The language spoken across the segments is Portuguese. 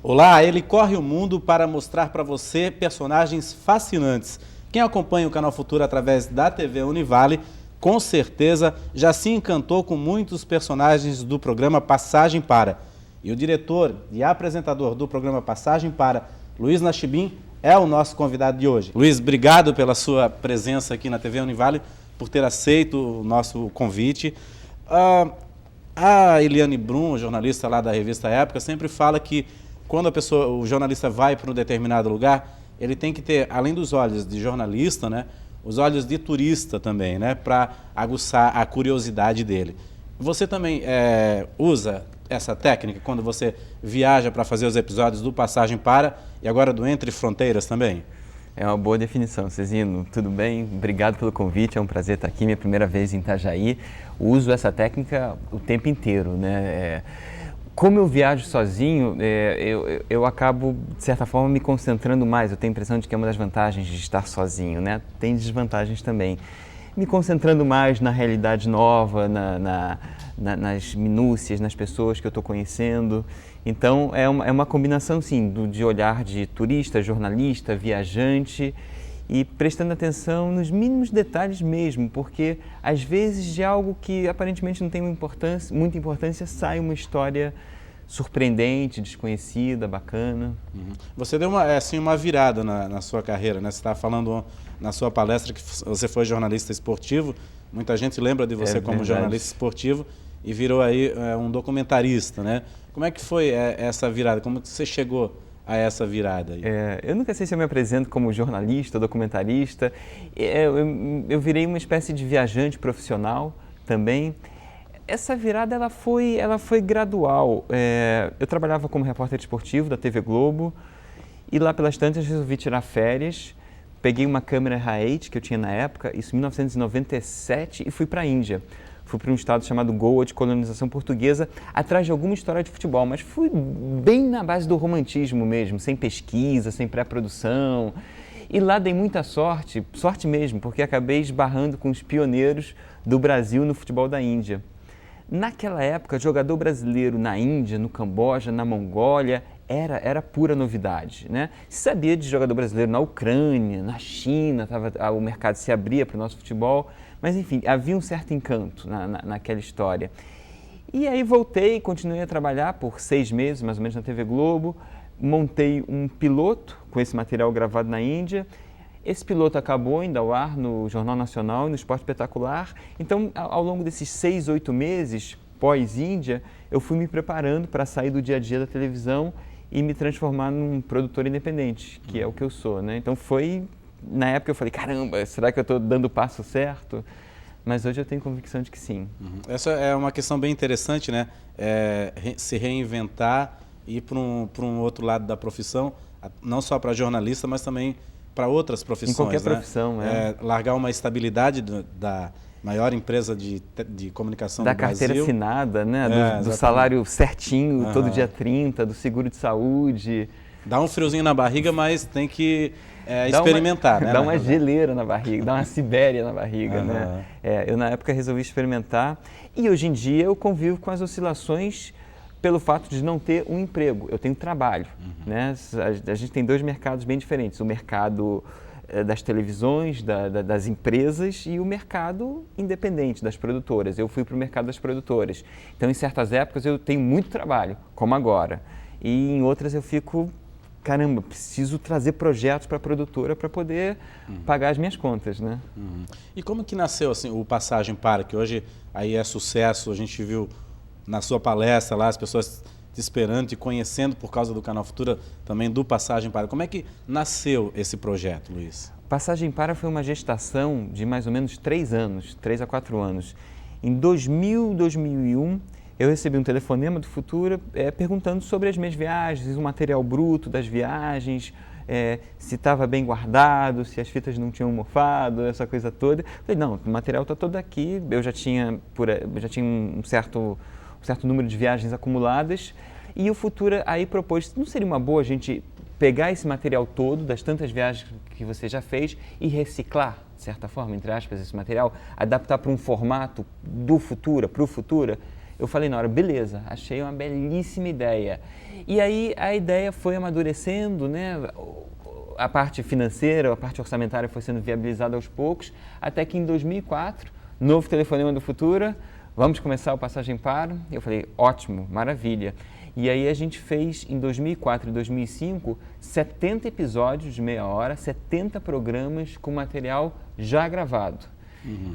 Olá, ele corre o mundo para mostrar para você personagens fascinantes. Quem acompanha o Canal Futura através da TV Univale, com certeza já se encantou com muitos personagens do programa Passagem Para. E o diretor e apresentador do programa Passagem Para, Luiz Nachibim, é o nosso convidado de hoje. Luiz, obrigado pela sua presença aqui na TV Univale, por ter aceito o nosso convite. A Eliane Brum, jornalista lá da revista Época, sempre fala que quando o jornalista vai para um determinado lugar, ele tem que ter, além dos olhos de jornalista, né, os olhos de turista também, né, para aguçar a curiosidade dele. Você também usa essa técnica quando você viaja para fazer os episódios do Passagem Para e agora do Entre Fronteiras também? É uma boa definição, Cezino. Tudo bem? Obrigado pelo convite, é um prazer estar aqui, minha primeira vez em Itajaí. Uso essa técnica o tempo inteiro, né? Como eu viajo sozinho, eu acabo, de certa forma, me concentrando mais. Eu tenho a impressão de que é uma das vantagens de estar sozinho, né? Tem desvantagens também. Me concentrando mais na realidade nova, nas minúcias, nas pessoas que eu estou conhecendo. Então, é uma combinação, sim, de olhar de turista, jornalista, viajante e prestando atenção nos mínimos detalhes mesmo, porque, às vezes, de algo que aparentemente não tem muita importância, sai uma história surpreendente, desconhecida, bacana. Você deu uma virada na sua carreira, né? Você estava falando na sua palestra que você foi jornalista esportivo, muita gente lembra de você como jornalista esportivo e virou aí um documentarista, né? Como é que foi essa virada? Como que você chegou a essa virada aí? Eu nunca sei se eu me apresento como jornalista, documentarista. Eu virei uma espécie de viajante profissional também. Essa virada ela foi gradual. Eu trabalhava como repórter esportivo da TV Globo e lá pelas tantas resolvi tirar férias. Peguei uma câmera Hi8 que eu tinha na época, isso em 1997, e fui para a Índia. Fui para um estado chamado Goa, de colonização portuguesa, atrás de alguma história de futebol, mas fui bem na base do romantismo mesmo, sem pesquisa, sem pré-produção. E lá dei muita sorte mesmo, porque acabei esbarrando com os pioneiros do Brasil no futebol da Índia. Naquela época, jogador brasileiro na Índia, no Camboja, na Mongólia, era pura novidade, né? Se sabia de jogador brasileiro na Ucrânia, na China, o mercado se abria para o nosso futebol, mas enfim, havia um certo encanto naquela história. E aí voltei, continuei a trabalhar por 6 meses, mais ou menos, na TV Globo, montei um piloto com esse material gravado na Índia. Esse piloto acabou indo ao ar no Jornal Nacional e no Esporte Espetacular. Então, ao longo desses 6, 8 meses pós-Índia, eu fui me preparando para sair do dia a dia da televisão e me transformar num produtor independente, que é o que eu sou, né? Então na época eu falei, caramba, será que eu estou dando o passo certo? Mas hoje eu tenho convicção de que sim. Essa é uma questão bem interessante, né? Se reinventar e ir para um outro lado da profissão, não só para jornalista, mas também para outras profissões. Em qualquer profissão, largar uma estabilidade da maior empresa de comunicação do Brasil. Da carteira assinada, né? Do salário certinho, todo dia 30, do seguro de saúde. Dá um friozinho na barriga, mas tem que experimentar, né? Dá uma geleira na barriga, dá uma Sibéria na barriga, né? Eu, na época, resolvi experimentar e, hoje em dia, eu convivo com as oscilações pelo fato de não ter um emprego. Eu tenho trabalho, né? A gente tem 2 mercados bem diferentes. O mercado das televisões, das empresas e o mercado independente, das produtoras. Eu fui para o mercado das produtoras. Então, em certas épocas, eu tenho muito trabalho, como agora. E em outras eu fico, caramba, preciso trazer projetos para a produtora para poder pagar as minhas contas, né? E como que nasceu assim, o Passagem Para, que hoje aí é sucesso, a gente viu na sua palestra lá, as pessoas te esperando, te conhecendo por causa do Canal Futura, também do Passagem Para. Como é que nasceu esse projeto, Luiz? Passagem Para foi uma gestação de mais ou menos 3 a 4 anos. Em 2001, eu recebi um telefonema do Futura perguntando sobre as minhas viagens, o material bruto das viagens, se estava bem guardado, se as fitas não tinham mofado, essa coisa toda. Eu falei, não, o material está todo aqui, eu já tinha um certo número de viagens acumuladas e o Futura aí propôs, não seria uma boa a gente pegar esse material todo, das tantas viagens que você já fez e reciclar, de certa forma, entre aspas, esse material, adaptar para um formato do Futura, para o Futura? eu falei na hora, beleza, achei uma belíssima ideia. E aí a ideia foi amadurecendo, né? A parte financeira, a parte orçamentária foi sendo viabilizada aos poucos, até que em 2004, novo Telefonema do Futuro, vamos começar o Passagem Para? Eu falei, ótimo, maravilha. E aí a gente fez, em 2004 e 2005, 70 episódios de meia hora, 70 programas com material já gravado.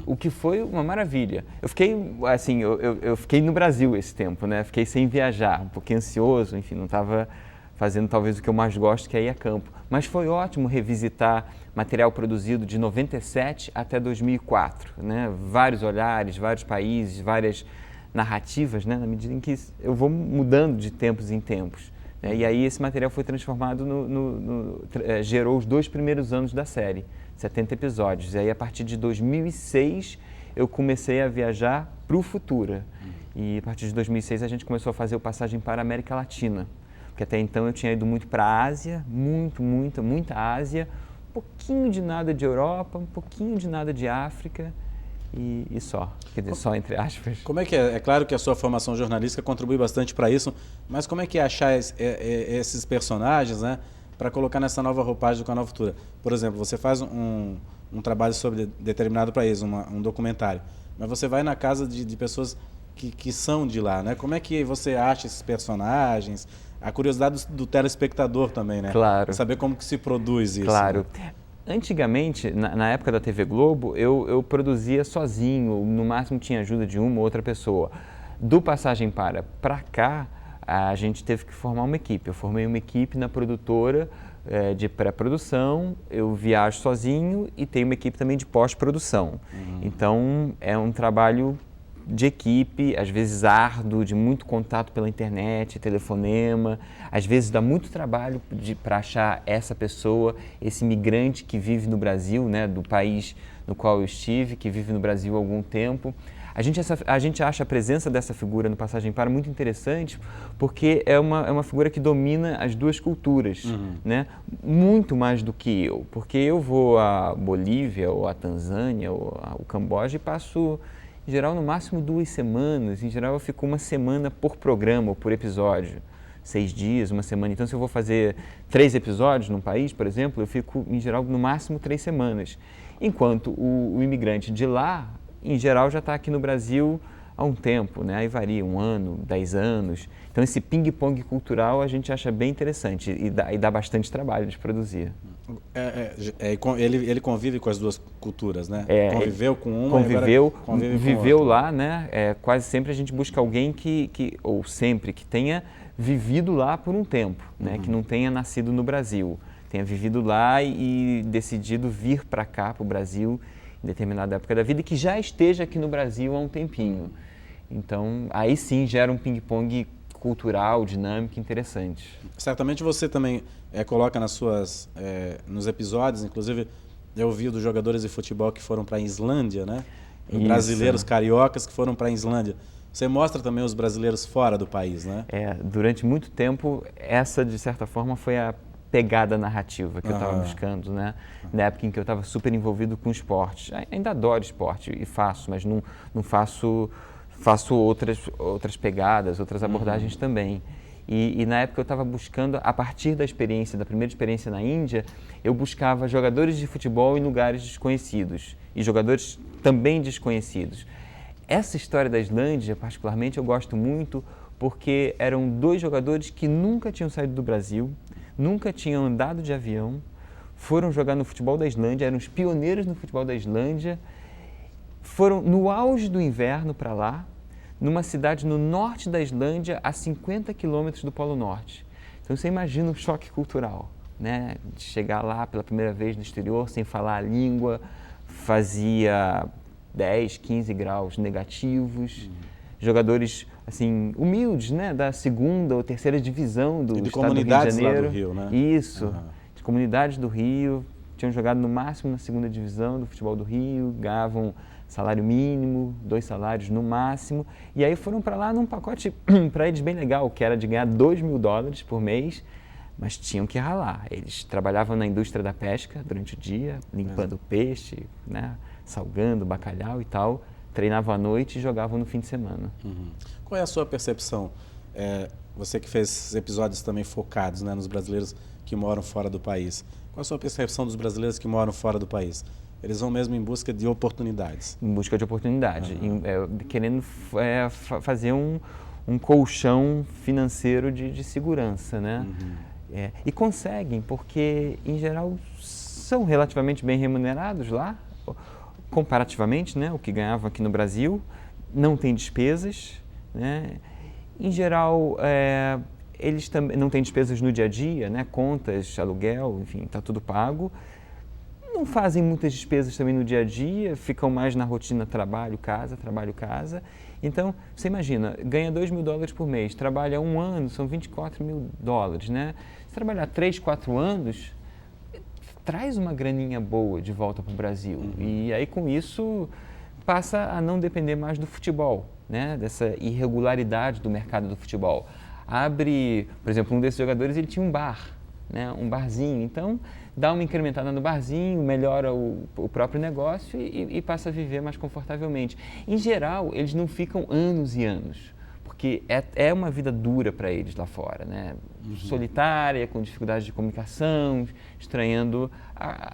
O que foi uma maravilha. Eu fiquei, assim, eu fiquei no Brasil esse tempo, né? Fiquei sem viajar, um pouquinho ansioso, enfim, não estava fazendo talvez o que eu mais gosto, que é ir a campo. Mas foi ótimo revisitar material produzido de 97 até 2004, né? Vários olhares, vários países, várias narrativas, né? Na medida em que eu vou mudando de tempos em tempos. Né? E aí esse material foi transformado, gerou os 2 primeiros anos da série, 70 episódios. E aí a partir de 2006 eu comecei a viajar para o Futura. E a partir de 2006 a gente começou a fazer o Passagem para a América Latina. Porque até então eu tinha ido muito para a Ásia, muita Ásia, um pouquinho de nada de Europa, um pouquinho de nada de África e só, quer dizer, só entre aspas. Como é que é? É claro que a sua formação jornalística contribui bastante para isso, mas como é que é achar esses personagens, né, para colocar nessa nova roupagem do Canal Futura? Por exemplo, você faz um trabalho sobre determinado país, um documentário, mas você vai na casa de pessoas que são de lá, né? Como é que você acha esses personagens? A curiosidade do telespectador também, né? Claro. Saber como que se produz isso. Claro. Né? Antigamente, na época da TV Globo, eu produzia sozinho, no máximo tinha ajuda de uma ou outra pessoa. Do Passagem para cá, a gente teve que formar uma equipe. Eu formei uma equipe na produtora de pré-produção, eu viajo sozinho e tenho uma equipe também de pós-produção. Então, é um trabalho de equipe, às vezes árduo, de muito contato pela internet, telefonema, às vezes dá muito trabalho para achar essa pessoa, esse imigrante que vive no Brasil, né, do país no qual eu estive, que vive no Brasil há algum tempo. A gente acha a presença dessa figura no Passagem Para muito interessante, porque é uma figura que domina as duas culturas, né? Muito mais do que eu, porque eu vou à Bolívia, ou à Tanzânia, ou ao Camboja e passo, em geral, no máximo 2 semanas. Em geral, eu fico 1 semana por programa ou por episódio. 6 dias, 1 semana. Então, se eu vou fazer 3 episódios num país, por exemplo, eu fico, em geral, no máximo 3 semanas. Enquanto o imigrante de lá, em geral, já está aqui no Brasil há um tempo, né? Aí varia 1 ano, 10 anos. Então, esse ping-pong cultural a gente acha bem interessante e dá bastante trabalho de produzir. Ele convive com as duas culturas, né? Conviveu com uma viveu lá, né? Quase sempre a gente busca alguém ou sempre, que tenha vivido lá por um tempo, né? Que não tenha nascido no Brasil, tenha vivido lá e decidido vir para cá, para o Brasil, em determinada época da vida, e que já esteja aqui no Brasil há um tempinho. Então, aí sim gera um ping-pong cultural, dinâmico, interessante. Certamente você também coloca nos episódios, inclusive eu ouvi dos jogadores de futebol que foram para a Islândia, né? Brasileiros cariocas que foram para a Islândia. Você mostra também os brasileiros fora do país, né? Durante muito tempo, essa de certa forma foi a pegada narrativa que eu estava buscando, né? Na época em que eu estava super envolvido com esporte. Ainda adoro esporte e faço, mas não faço outras pegadas, outras abordagens também. E na época eu estava buscando, a partir da primeira experiência na Índia, eu buscava jogadores de futebol em lugares desconhecidos e jogadores também desconhecidos. Essa história da Islândia, particularmente, eu gosto muito porque eram 2 jogadores que nunca tinham saído do Brasil, nunca tinham andado de avião, foram jogar no futebol da Islândia, eram os pioneiros no futebol da Islândia, foram no auge do inverno para lá, numa cidade no norte da Islândia, a 50 quilômetros do Polo Norte. Então você imagina um choque cultural, né? De chegar lá pela primeira vez no exterior, sem falar a língua, fazia 10, 15 graus negativos, jogadores assim, humildes, né? Da 2ª ou 3ª divisão do estado do Rio de Janeiro. Lá do Rio, né? Isso, de comunidades do Rio, tinham jogado no máximo na 2ª divisão do futebol do Rio, ganhavam salário mínimo, 2 salários no máximo, e aí foram para lá num pacote para eles bem legal, que era de ganhar $2.000 por mês, mas tinham que ralar. Eles trabalhavam na indústria da pesca durante o dia, limpando peixe, né, salgando bacalhau e tal, treinavam à noite e jogavam no fim de semana. Qual é a sua percepção? Você que fez esses episódios também focados, né, nos brasileiros que moram fora do país. Qual a sua percepção dos brasileiros que moram fora do país? Eles vão mesmo em busca de oportunidades? Em busca de oportunidade, querendo fazer um colchão financeiro de segurança, né? E conseguem, porque, em geral, são relativamente bem remunerados lá, comparativamente, né, o que ganhavam aqui no Brasil, não tem despesas, né? Em geral, eles também não têm despesas no dia a dia, né, contas, aluguel, enfim, está tudo pago. Não fazem muitas despesas também no dia a dia, ficam mais na rotina trabalho, casa. Então, você imagina, ganha $2.000 por mês, trabalha 1 ano, são $24.000, né? Se trabalhar 3, 4 anos, traz uma graninha boa de volta para o Brasil. E aí, com isso, passa a não depender mais do futebol, né? Dessa irregularidade do mercado do futebol. Por exemplo, um desses jogadores, ele tinha um bar, né? Um barzinho. Então, dá uma incrementada no barzinho, melhora o próprio negócio e passa a viver mais confortavelmente. Em geral, eles não ficam anos e anos, porque é uma vida dura para eles lá fora, né? Solitária, com dificuldade de comunicação, estranhando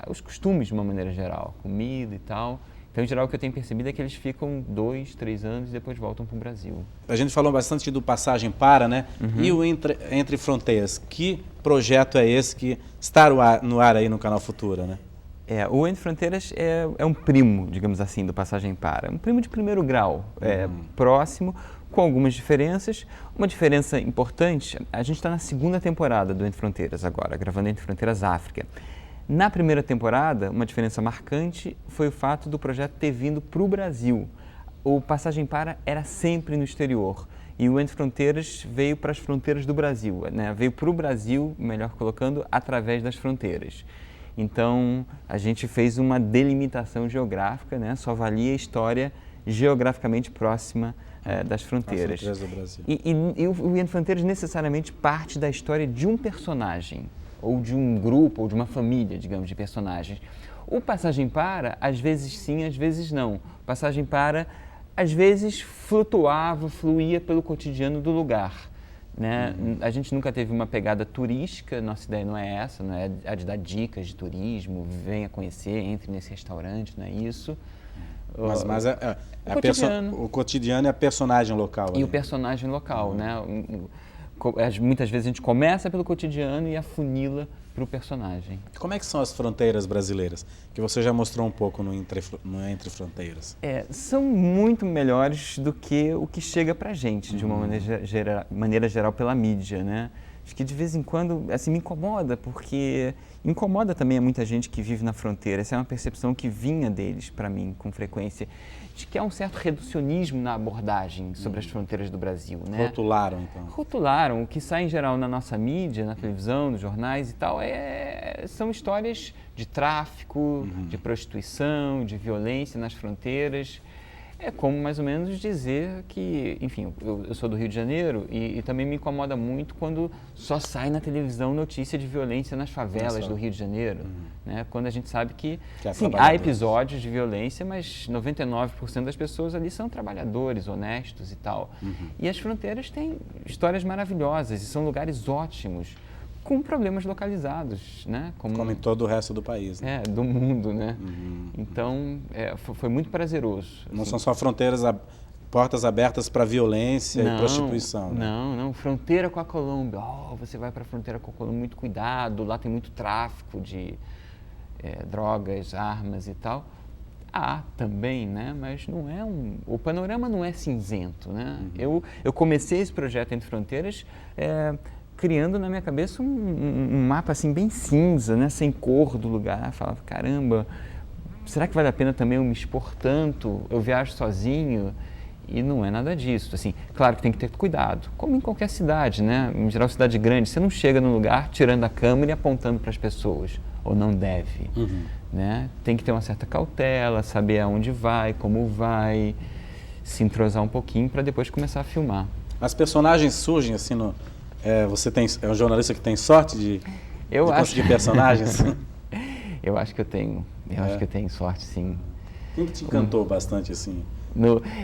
os costumes de uma maneira geral, comida e tal. Então, em geral, o que eu tenho percebido é que eles ficam 2, 3 anos e depois voltam para o Brasil. A gente falou bastante do Passagem Para, né? E o Entre Fronteiras, que projeto é esse que está no ar aí no Canal Futura, né? O Entre Fronteiras é um primo, digamos assim, do Passagem Para. Um primo de primeiro grau, próximo, com algumas diferenças. Uma diferença importante, a gente está na 2ª temporada do Entre Fronteiras agora, gravando Entre Fronteiras África. Na primeira temporada, uma diferença marcante foi o fato do projeto ter vindo para o Brasil. O Passagem Para era sempre no exterior e o Entre Fronteiras veio para as fronteiras do Brasil, né? Veio para o Brasil, melhor colocando, através das fronteiras. Então, a gente fez uma delimitação geográfica, né? Só valia a história geograficamente próxima das fronteiras. As fronteiras do Brasil. E o Entre Fronteiras necessariamente parte da história de um personagem, ou de um grupo, ou de uma família, digamos, de personagens. O Passagem Para, às vezes sim, às vezes não. Passagem Para, às vezes fluía pelo cotidiano do lugar, né? A gente nunca teve uma pegada turística, nossa ideia não é essa, não é a de dar dicas de turismo, venha conhecer, entre nesse restaurante, não é isso. Mas o cotidiano é a personagem local. E o personagem local, né? Muitas vezes a gente começa pelo cotidiano e afunila para o personagem. Como é que são as fronteiras brasileiras? Que você já mostrou um pouco no Entre Fronteiras. São muito melhores do que o que chega para a gente, de uma maneira geral, pela mídia, né? Acho que de vez em quando, assim, me incomoda, porque incomoda também a muita gente que vive na fronteira. Essa é uma percepção que vinha deles, para mim, com frequência, de que há um certo reducionismo na abordagem sobre as fronteiras do Brasil, né? Rotularam, então. Rotularam. O que sai, em geral, na nossa mídia, na televisão, nos jornais e tal, são histórias de tráfico, de prostituição, de violência nas fronteiras. É como, mais ou menos, dizer que, enfim, eu sou do Rio de Janeiro e também me incomoda muito quando só sai na televisão notícia de violência nas favelas do Rio de Janeiro, né? Quando a gente sabe que sim, há episódios de violência, mas 99% das pessoas ali são trabalhadores, honestos e tal. E as fronteiras têm histórias maravilhosas e são lugares ótimos, com problemas localizados, né? Como em todo o resto do país, né? Do mundo, né? Então, foi muito prazeroso. Não assim. São só fronteiras, portas abertas para violência e prostituição, né? Não. Fronteira com a Colômbia. Você vai para a fronteira com a Colômbia, muito cuidado, lá tem muito tráfico de drogas, armas e tal. Há também, né? Mas não é o panorama não é cinzento, né? Eu comecei esse projeto Entre Fronteiras criando na minha cabeça um mapa assim bem cinza, né? Sem cor do lugar. Falava, caramba, será que vale a pena também eu me expor tanto? Eu viajo sozinho e não é nada disso. Assim, claro que tem que ter cuidado, como em qualquer cidade, né? Em geral, cidade grande, você não chega num lugar tirando a câmera e apontando para as pessoas, ou não deve, né? Tem que ter uma certa cautela, saber aonde vai, como vai, se entrosar um pouquinho para depois começar a filmar. As personagens surgem assim no... Você é um jornalista que tem sorte de conseguir personagens? Eu acho que eu tenho. Acho que eu tenho sorte, sim. Quem que te encantou bastante, assim?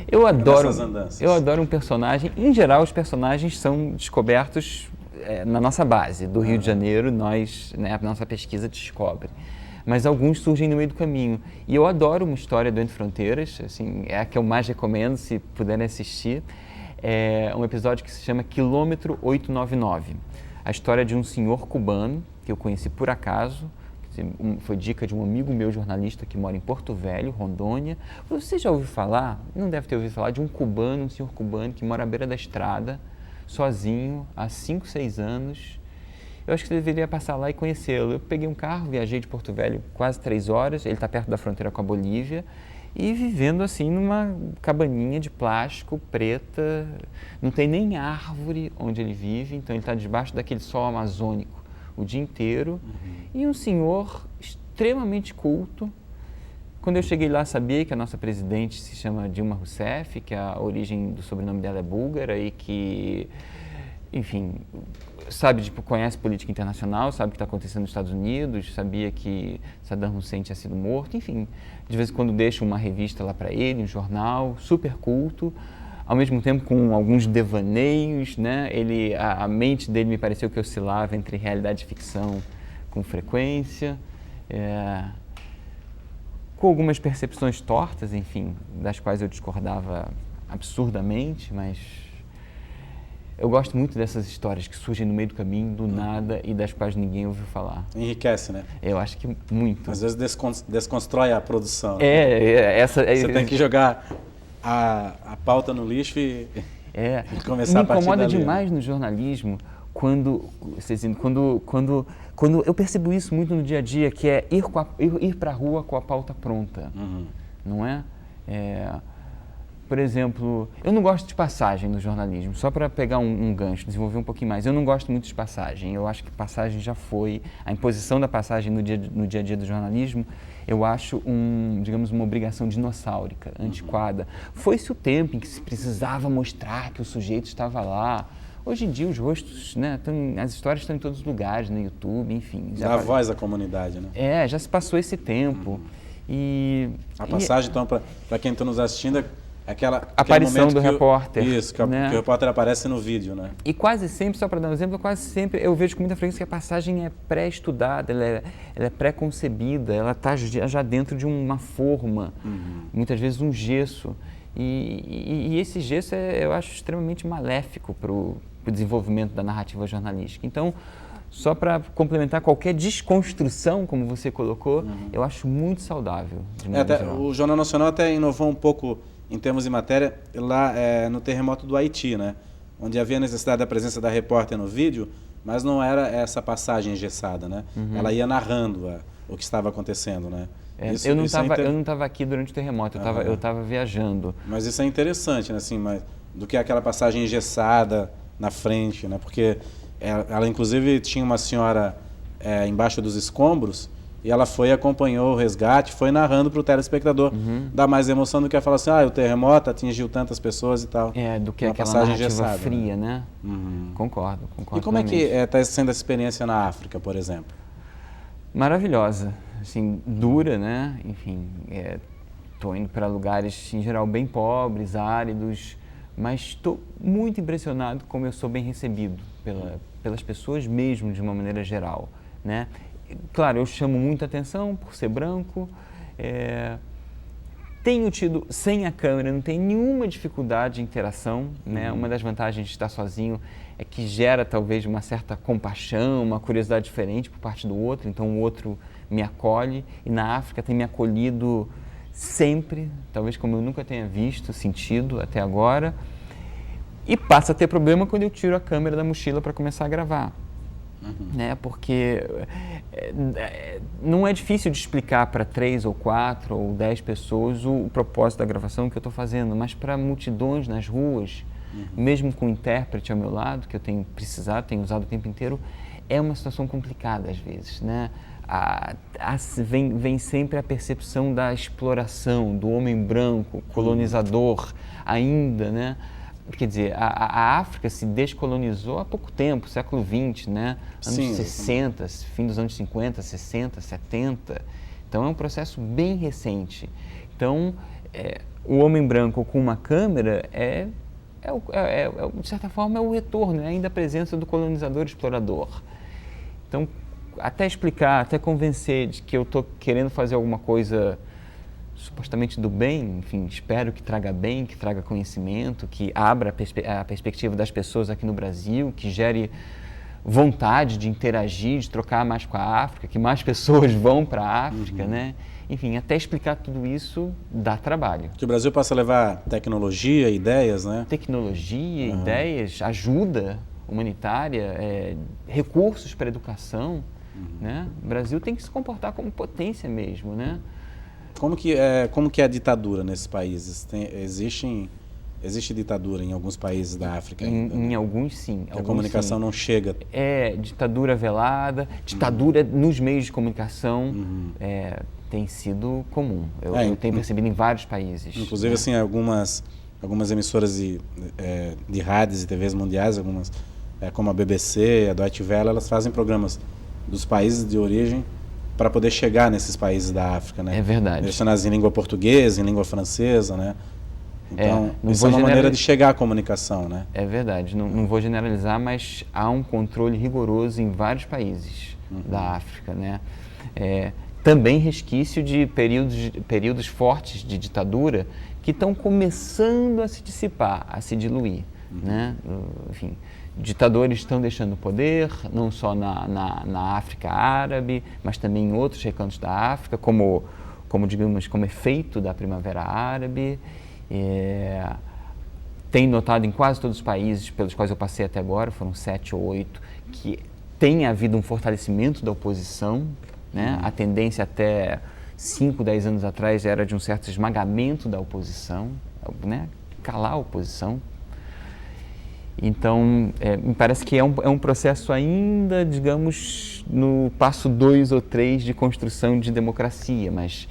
Eu adoro, nessas andanças. eu adoro um personagem. Em geral, os personagens são descobertos na nossa base do Rio de Janeiro. Nós, né, a nossa pesquisa descobre. Mas alguns surgem no meio do caminho. E eu adoro uma história do Entre Fronteiras, assim, é a que eu mais recomendo, se puderem assistir. É um episódio que se chama Quilômetro 899. A história de um senhor cubano, que eu conheci por acaso, foi dica de um amigo meu jornalista que mora em Porto Velho, Rondônia. Você já ouviu falar? Não deve ter ouvido falar de um cubano, um senhor cubano que mora à beira da estrada, sozinho, há 5, 6 anos. Eu acho que você deveria passar lá e conhecê-lo. Eu peguei um carro, viajei de Porto Velho quase 3 horas, ele está perto da fronteira com a Bolívia, e vivendo assim numa cabaninha de plástico preta, não tem nem árvore onde ele vive, então ele está debaixo daquele sol amazônico o dia inteiro. E um senhor extremamente culto. Quando eu cheguei lá, sabia que a nossa presidente se chama Dilma Rousseff, que a origem do sobrenome dela é búlgara e que, enfim, sabe, tipo, conhece política internacional, sabe o que está acontecendo nos Estados Unidos, sabia que Saddam Hussein tinha sido morto, enfim, de vez em quando deixa uma revista lá para ele, um jornal, super culto, ao mesmo tempo com alguns devaneios, né? A mente dele me pareceu que oscilava entre realidade e ficção com frequência, com algumas percepções tortas, enfim, das quais eu discordava absurdamente, mas eu gosto muito dessas histórias que surgem no meio do caminho, do nada, e das quais ninguém ouviu falar. Enriquece, né? Eu acho que muito. Às vezes desconstrói a produção. Você tem que jogar a pauta no lixo e começar a partir dali. Me incomoda demais no jornalismo quando eu percebo isso muito no dia a dia, que é ir para a rua com a pauta pronta, não é? Por exemplo, eu não gosto de passagem no jornalismo, só para pegar um gancho, desenvolver um pouquinho mais. Eu não gosto muito de passagem, eu acho que passagem já foi. A imposição da passagem no dia a dia do jornalismo, eu acho, digamos, uma obrigação dinossáurica, antiquada. Foi-se o tempo em que se precisava mostrar que o sujeito estava lá. Hoje em dia os rostos, né, as histórias estão em todos os lugares, no YouTube, enfim. Dá voz à comunidade, né? Já se passou esse tempo. A passagem, então, para quem está nos assistindo, é aquela aparição do repórter. Isso, que o repórter aparece no vídeo, né? E quase sempre, só para dar um exemplo, quase sempre eu vejo com muita frequência que a passagem é pré-estudada, ela é pré-concebida, ela está já dentro de uma forma, muitas vezes um gesso. E esse gesso eu acho extremamente maléfico para o desenvolvimento da narrativa jornalística. Então, só para complementar, qualquer desconstrução, como você colocou, eu acho muito saudável. O Jornal Nacional até inovou um pouco em termos de matéria lá no terremoto do Haiti, né? Onde havia necessidade da presença da repórter no vídeo, mas não era essa passagem engessada, né? Ela ia narrando o que estava acontecendo, né? Eu não estava aqui durante o terremoto, eu estava viajando. Mas isso é interessante, né? Assim, do que aquela passagem engessada na frente, né? Porque ela inclusive tinha uma senhora embaixo dos escombros e ela acompanhou o resgate, foi narrando para o telespectador. Dá mais emoção do que falar assim, o terremoto atingiu tantas pessoas e tal. Do que aquela narrativa engessada, fria, né? Concordo. E como é que está sendo essa experiência na África, por exemplo? Maravilhosa, assim, dura, né? Enfim, estou indo para lugares, em geral, bem pobres, áridos, mas estou muito impressionado como eu sou bem recebido pelas pessoas mesmo, de uma maneira geral, né? Claro, eu chamo muita atenção por ser branco, tenho tido, sem a câmera, não tenho nenhuma dificuldade de interação, né? Uma das vantagens de estar sozinho é que gera talvez uma certa compaixão, uma curiosidade diferente por parte do outro, então o outro me acolhe, e na África tem me acolhido sempre, talvez como eu nunca tenha visto, sentido até agora, e passa a ter problema quando eu tiro a câmera da mochila para começar a gravar. Né? Porque não é difícil de explicar para 3 ou 4 ou 10 pessoas o propósito da gravação que eu estou fazendo, mas para multidões nas ruas, mesmo com o intérprete ao meu lado, que eu tenho usado o tempo inteiro, é uma situação complicada às vezes, né? Vem sempre a percepção da exploração, do homem branco, colonizador ainda, né? Quer dizer, a África se descolonizou há pouco tempo, século XX, né? Anos 60, fim dos anos 50, 60, 70. Então, é um processo bem recente. Então, o homem branco com uma câmera de certa forma, é o retorno, é ainda a presença do colonizador explorador. Então, até explicar, até convencer de que eu estou querendo fazer alguma coisa supostamente do bem, enfim, espero que traga bem, que traga conhecimento, que abra a perspectiva das pessoas aqui no Brasil, que gere vontade de interagir, de trocar mais com a África, que mais pessoas vão para a África, né? Enfim, até explicar tudo isso dá trabalho. Que o Brasil possa levar tecnologia, ideias, né? Tecnologia, ideias, ajuda humanitária, recursos para a educação, né? O Brasil tem que se comportar como potência mesmo, né? Como que é a ditadura nesses países? Existe ditadura em alguns países da África ainda? Em alguns, sim. A comunicação não chega. Ditadura velada, ditadura nos meios de comunicação tem sido comum. Eu tenho percebido em vários países. Inclusive, né? assim, algumas emissoras de rádios e TVs mundiais, como a BBC, a Deutsche Welle, elas fazem programas dos países de origem para poder chegar nesses países da África, né? É verdade. Direcionados em língua portuguesa, em língua francesa, né? Então, isso é uma maneira de chegar à comunicação, né? É verdade. Não vou generalizar, mas há um controle rigoroso em vários países da África, né? Também resquício de períodos fortes de ditadura que estão começando a se dissipar, a se diluir, né? Enfim, ditadores estão deixando o poder, não só na África árabe, mas também em outros recantos da África, como efeito da Primavera Árabe. Tem notado em quase todos os países pelos quais eu passei até agora, foram 7 ou 8, que tem havido um fortalecimento da oposição, né? A tendência até 5, 10 anos atrás era de um certo esmagamento da oposição, né? Calar a oposição. Então, me parece que é um processo ainda, digamos, no passo 2 ou 3 de construção de democracia, mas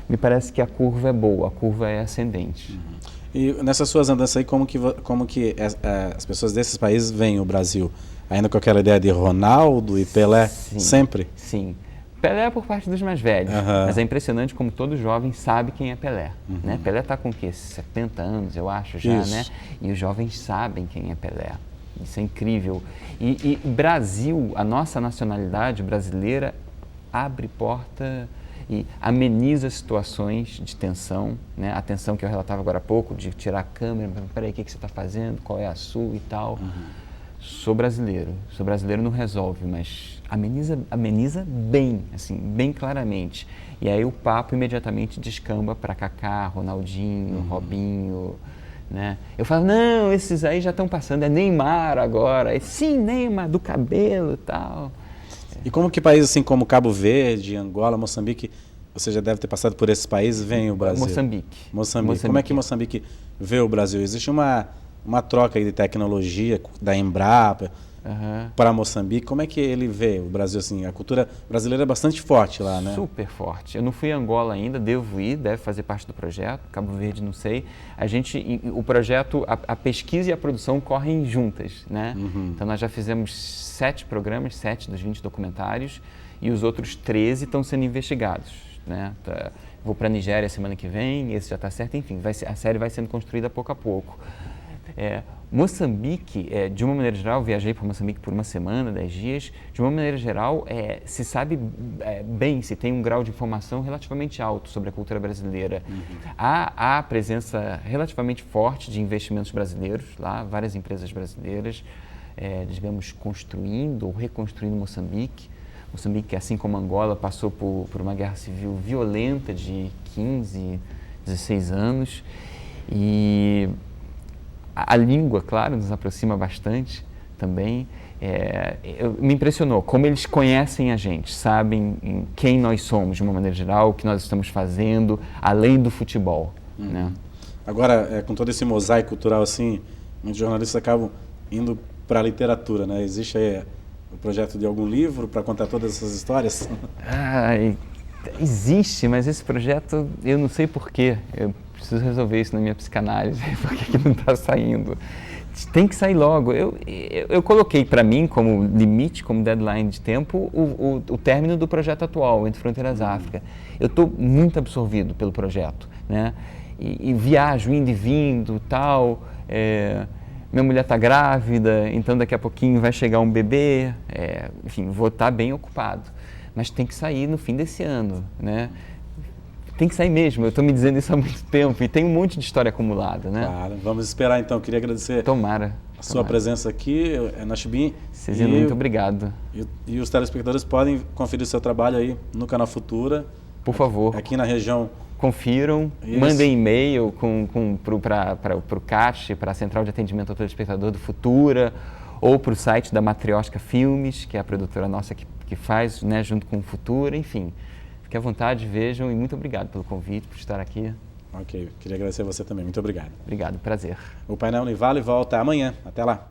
me parece que a curva é boa, a curva é ascendente. E nessas suas andanças aí, como que as pessoas desses países veem o Brasil? Ainda com aquela ideia de Ronaldo e Pelé? Sim, sempre? Sim. Pelé é por parte dos mais velhos, mas é impressionante como todo jovem sabe quem é Pelé. Né? Pelé está com o quê? 70 anos, eu acho, já, né? E os jovens sabem quem é Pelé. Isso é incrível. E Brasil, a nossa nacionalidade brasileira, abre porta e ameniza situações de tensão, né? A tensão que eu relatava agora há pouco, de tirar a câmera, peraí, o que você está fazendo, qual é a sua e tal. Sou brasileiro não resolve, mas ameniza bem, assim, bem claramente. E aí o papo imediatamente descamba para Kaká, Ronaldinho, Robinho, né? Eu falo, não, esses aí já estão passando, é Neymar agora. Sim, Neymar, do cabelo e tal. E como que países assim como Cabo Verde, Angola, Moçambique, você já deve ter passado por esses países, veem o Brasil? Moçambique. Como é que Moçambique vê o Brasil? Existe uma troca aí de tecnologia da Embrapa para Moçambique. Como é que ele vê o Brasil assim? A cultura brasileira é bastante forte lá, né? Super forte. Eu não fui a Angola ainda, devo ir, deve fazer parte do projeto. Cabo Verde, não sei. O projeto, a pesquisa e a produção correm juntas, né? Então nós já fizemos 7 programas, 7 dos 20 documentários, e os outros 13 estão sendo investigados, né? Vou para a Nigéria semana que vem, esse já está certo, enfim, a série vai sendo construída pouco a pouco. Moçambique, de uma maneira geral, viajei para Moçambique por uma semana, 10 dias, de uma maneira geral, se sabe bem, se tem um grau de informação relativamente alto sobre a cultura brasileira. Há a presença relativamente forte de investimentos brasileiros lá, várias empresas brasileiras, digamos, construindo ou reconstruindo Moçambique. Moçambique, assim como Angola, passou por uma guerra civil violenta de 15, 16 anos, e a língua, claro, nos aproxima bastante também. Me impressionou como eles conhecem a gente, sabem quem nós somos de uma maneira geral, o que nós estamos fazendo, além do futebol. Né? Agora, com todo esse mosaico cultural assim, muitos jornalistas acabam indo para a literatura, né? Existe aí o projeto de algum livro para contar todas essas histórias? Existe, mas esse projeto, eu não sei porquê. Eu preciso resolver isso na minha psicanálise, porque não está saindo. Tem que sair logo. Eu coloquei para mim como limite, como deadline de tempo, o término do projeto atual, Entre Fronteiras África. Eu estou muito absorvido pelo projeto, né? e viajo, indo e vindo, tal. Minha mulher está grávida, então daqui a pouquinho vai chegar um bebê. Enfim, vou estar bem ocupado. Mas tem que sair no fim desse ano, né? Tem que sair mesmo, eu estou me dizendo isso há muito tempo e tem um monte de história acumulada, né? Claro, vamos esperar então. Queria agradecer a sua presença aqui, Nachibin. Cezino, muito obrigado. E os telespectadores podem conferir o seu trabalho aí no Canal Futura. Por favor. Aqui na região. Confiram, mandem e-mail para o CAT, para a Central de Atendimento ao Telespectador do Futura, ou para o site da Matrioshka Filmes, que é a produtora nossa que faz, né, junto com o Futura, enfim. Fique à vontade, vejam e muito obrigado pelo convite, por estar aqui. Ok, queria agradecer a você também. Muito obrigado. Obrigado, prazer. O Painel Univale volta amanhã. Até lá.